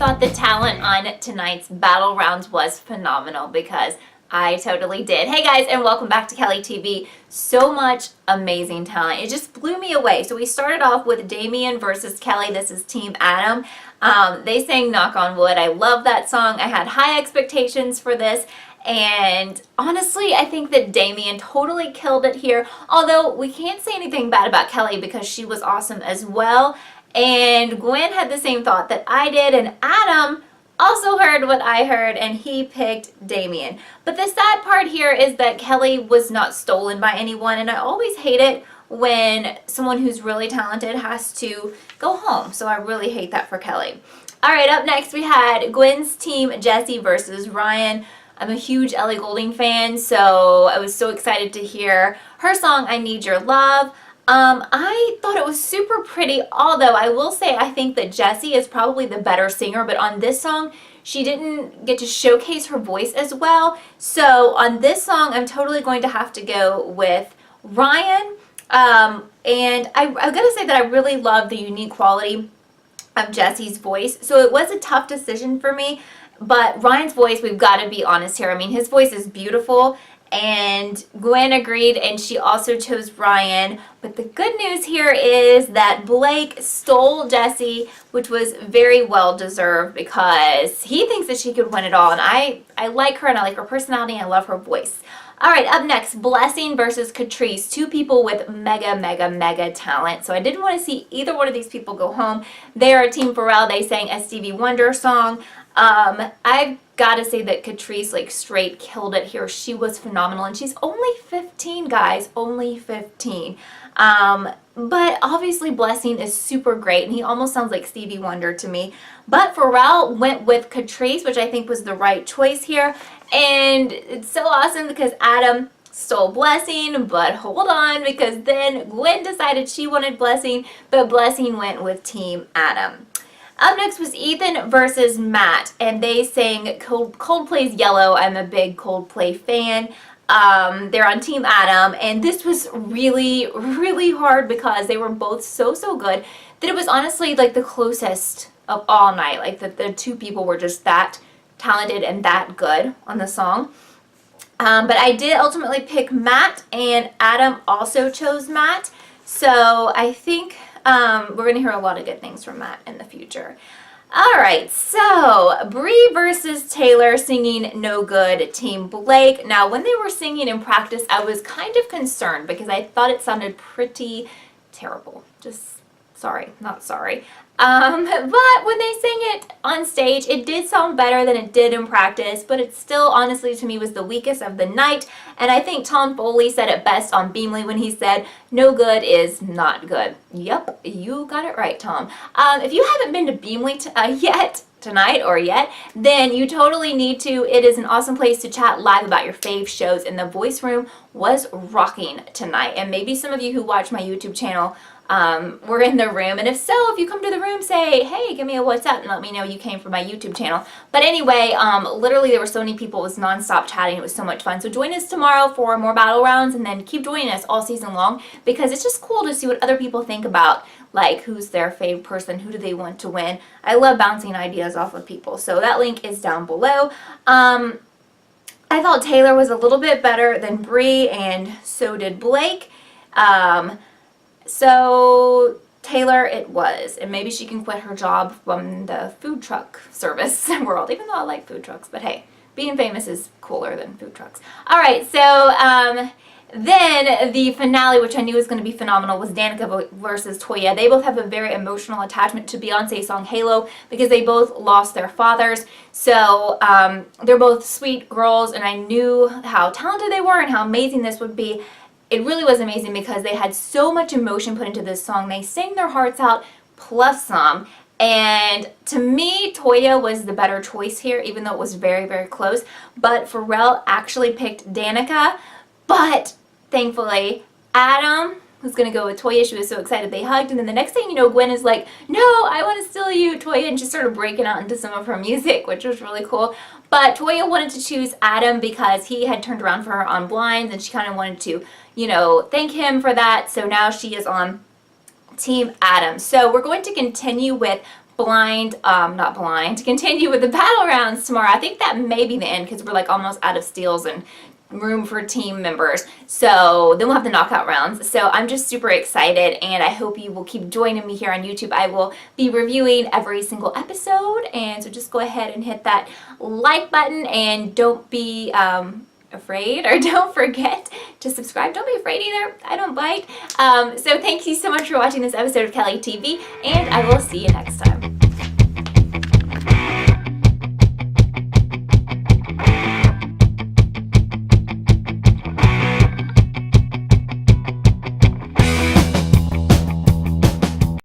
thought the talent on tonight's battle rounds was phenomenal, because I totally did. Hey guys, and welcome back to Kellie TV. So much amazing talent. It just blew me away. So we started off with Damien versus Kellie. This is Team Adam. They sang Knock on Wood. I love that song. I had high expectations for this. And honestly, I think that Damien totally killed it here. Although we can't say anything bad about Kellie because she was awesome as well. And Gwen had the same thought that I did, and Adam also heard what I heard, and he picked Damien. But the sad part here is that Kellie was not stolen by anyone, and I always hate it when someone who's really talented has to go home. So I really hate that for Kellie. Alright, up next we had Gwen's team, Jesse versus Ryan. I'm a huge Ellie Goulding fan, so I was so excited to hear her song, I Need Your Love. I thought it was super pretty, although I will say I think that Jessie is probably the better singer, but on this song, she didn't get to showcase her voice as well. So on this song, I'm totally going to have to go with Ryan. And I've got to say that I really love the unique quality of Jessie's voice. So it was a tough decision for me, but Ryan's voice, we've got to be honest here. I mean, his voice is beautiful. And Gwen agreed, and she also chose Ryan. But the good news here is that Blake stole Jessie, which was very well deserved because he thinks that she could win it all. And I like her, and I like her personality, and I love her voice. All right, up next, Blessing versus Catrice, two people with mega talent. So I didn't want to see either one of these people go home. They are Team Pharrell. They sang a Stevie Wonder song. I've got to say that Catrice like straight killed it here. She was phenomenal, and she's only 15, guys, only 15. But obviously Blessing is super great, and he almost sounds like Stevie Wonder to me. But Pharrell went with Catrice, which I think was the right choice here. And it's so awesome because Adam stole Blessing, but hold on, because then Gwen decided she wanted Blessing, but Blessing went with Team Adam. Up next was Ethan versus Matt, and they sang Coldplay's Yellow. I'm a big Coldplay fan. They're on Team Adam, and this was really hard because they were both so good that it was honestly like the closest of all night. Like the two people were just that talented and that good on the song. But I did ultimately pick Matt, and Adam also chose Matt. So I think we're going to hear a lot of good things from Matt in the future. Alright, so Bree versus Taylor singing No Good, Team Blake. Now, when they were singing in practice, I was kind of concerned because I thought it sounded pretty terrible. Just sorry, not sorry. But when they sang it on stage, it did sound better than it did in practice, but it still, honestly, to me, was the weakest of the night. And I think Tom Foley said it best on Beamly when he said, no good is not good. Yep, you got it right, Tom. If you haven't been to Beamly yet, then you totally need to. It is an awesome place to chat live about your fave shows, and the voice room was rocking tonight. And maybe some of you who watch my YouTube channel were in the room, and if so, if you come to the room, say, hey, give me a what's up and let me know you came from my YouTube channel. But anyway, literally there were so many people. It was non-stop chatting. It was so much fun. So join us tomorrow for more battle rounds, and then keep joining us all season long, because it's just cool to see what other people think about, like who's their fave person, who do they want to win. I love bouncing ideas off of people, so that link is down below. I thought Taylor was a little bit better than Bree, and so did Blake. So Taylor it was, and maybe she can quit her job from the food truck service world, even though I like food trucks, but hey, being famous is cooler than food trucks. Alright, so then the finale, which I knew was going to be phenomenal, was Danica versus Toya. They both have a very emotional attachment to Beyonce's song Halo because they both lost their fathers. So they're both sweet girls, and I knew how talented they were and how amazing this would be. It really was amazing because they had so much emotion put into this song. They sang their hearts out plus some. And to me, Toya was the better choice here, even though it was very close. But Pharrell actually picked Danica. But thankfully, Adam was going to go with Toya. She was so excited. They hugged. And then the next thing you know, Gwen is like, no, I want to steal you, Toya. And she started breaking out into some of her music, which was really cool. But Toya wanted to choose Adam because he had turned around for her on Blinds, and she kind of wanted to, you know, thank him for that. So now she is on Team Adam. So we're going to continue with not blind, continue with the battle rounds tomorrow. I think that may be the end because we're like almost out of steals and room for team members. So then we'll have the knockout rounds. So I'm just super excited, and I hope you will keep joining me here on YouTube. I will be reviewing every single episode, and so just go ahead and hit that like button, and don't be afraid, or don't forget to subscribe. Don't be afraid either. I don't bite. So thank you so much for watching this episode of Kellie TV, and I will see you next time.